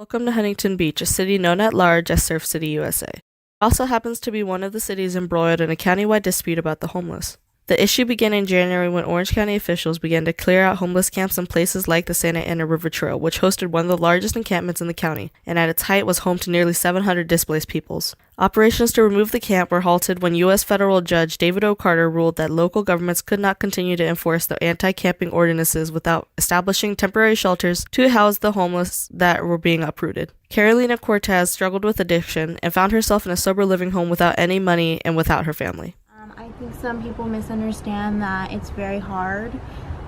Welcome to Huntington Beach, a city known at large as Surf City, USA. It also happens to be one of the cities embroiled in a countywide dispute about the homeless. The issue began in January when Orange County officials began to clear out homeless camps in places like the Santa Ana River Trail, which hosted one of the largest encampments in the county, and at its height was home to nearly 700 displaced peoples. Operations to remove the camp were halted when U.S. federal judge David O. Carter ruled that local governments could not continue to enforce the anti-camping ordinances without establishing temporary shelters to house the homeless that were being uprooted. Carolina Cortez struggled with addiction and found herself in a sober living home without any money and without her family. I think some people misunderstand that it's very hard,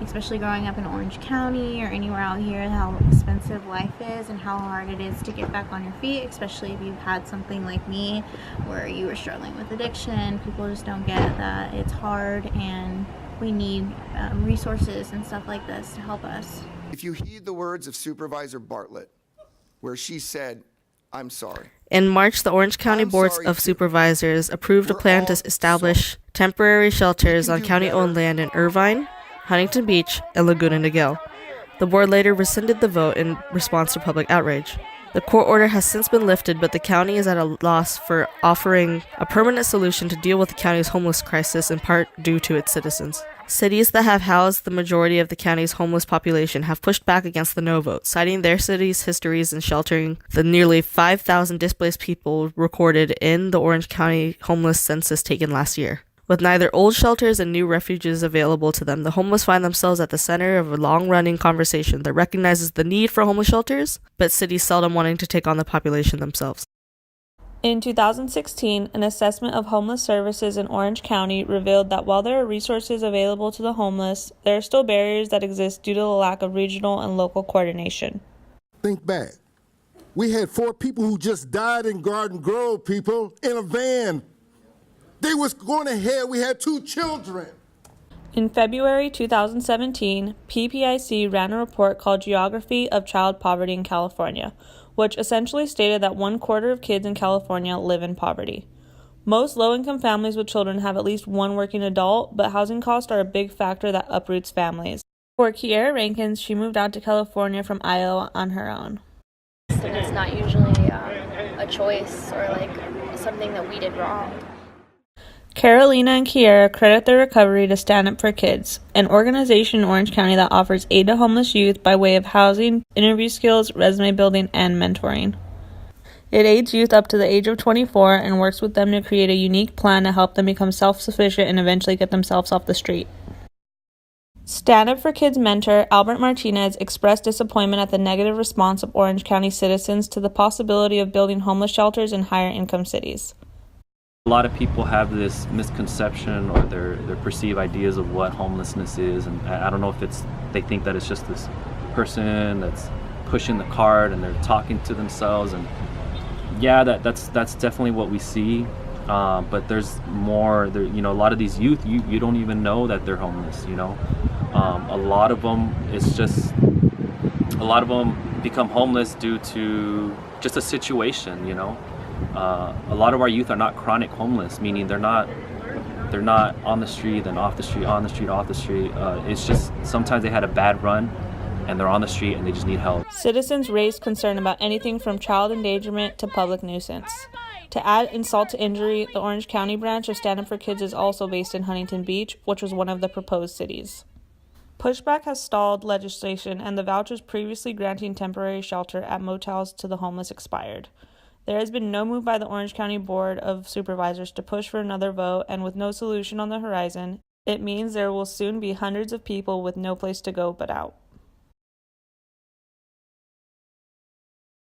especially growing up in Orange County or anywhere out here, how expensive life is and how hard it is to get back on your feet, especially if you've had something like me where you were struggling with addiction. People just don't get that it's hard and we need resources and stuff like this to help us. If you heed the words of Supervisor Bartlett, where she said, "I'm sorry." In March, the Orange County Board of Supervisors approved a plan to establish temporary shelters on county-owned land in Irvine, Huntington Beach, and Laguna Niguel. The board later rescinded the vote in response to public outrage. The court order has since been lifted, but the county is at a loss for offering a permanent solution to deal with the county's homeless crisis, in part due to its citizens. Cities that have housed the majority of the county's homeless population have pushed back against the no vote, citing their city's histories in sheltering the nearly 5,000 displaced people recorded in the Orange County homeless census taken last year. With neither old shelters and new refuges available to them, the homeless find themselves at the center of a long-running conversation that recognizes the need for homeless shelters, but cities seldom wanting to take on the population themselves. In 2016, an assessment of homeless services in Orange County revealed that while there are resources available to the homeless, there are still barriers that exist due to the lack of regional and local coordination. Think back. We had 4 people who just died in Garden Grove, people, in a van. They was going ahead. We had 2 children. In February 2017, PPIC ran a report called Geography of Child Poverty in California, which essentially stated that 1/4 of kids in California live in poverty. Most low-income families with children have at least one working adult, but housing costs are a big factor that uproots families. For Kiera Rankins, she moved out to California from Iowa on her own. It's not usually a choice or like something that we did wrong. Carolina and Kiera credit their recovery to Stand Up for Kids, an organization in Orange County that offers aid to homeless youth by way of housing, interview skills, resume building, and mentoring. It aids youth up to the age of 24 and works with them to create a unique plan to help them become self-sufficient and eventually get themselves off the street. Stand Up for Kids mentor Albert Martinez expressed disappointment at the negative response of Orange County citizens to the possibility of building homeless shelters in higher income cities. A lot of people have this misconception or their perceived ideas of what homelessness is, and I don't know if they think that it's just this person that's pushing the cart and they're talking to themselves, and yeah, that's definitely what we see, but there's more there. A lot of these youth, you don't even know that they're homeless. A lot of them become homeless due to just a situation. A lot of our youth are not chronic homeless, meaning they're not on the street, then off the street, on the street, off the street. It's just sometimes they had a bad run and they're on the street and they just need help. Citizens raised concern about anything from child endangerment to public nuisance. To add insult to injury, the Orange County branch of Stand Up for Kids is also based in Huntington Beach, which was one of the proposed cities. Pushback has stalled legislation, and the vouchers previously granting temporary shelter at motels to the homeless expired. There has been no move by the Orange County Board of Supervisors to push for another vote, and with no solution on the horizon, it means there will soon be hundreds of people with no place to go but out.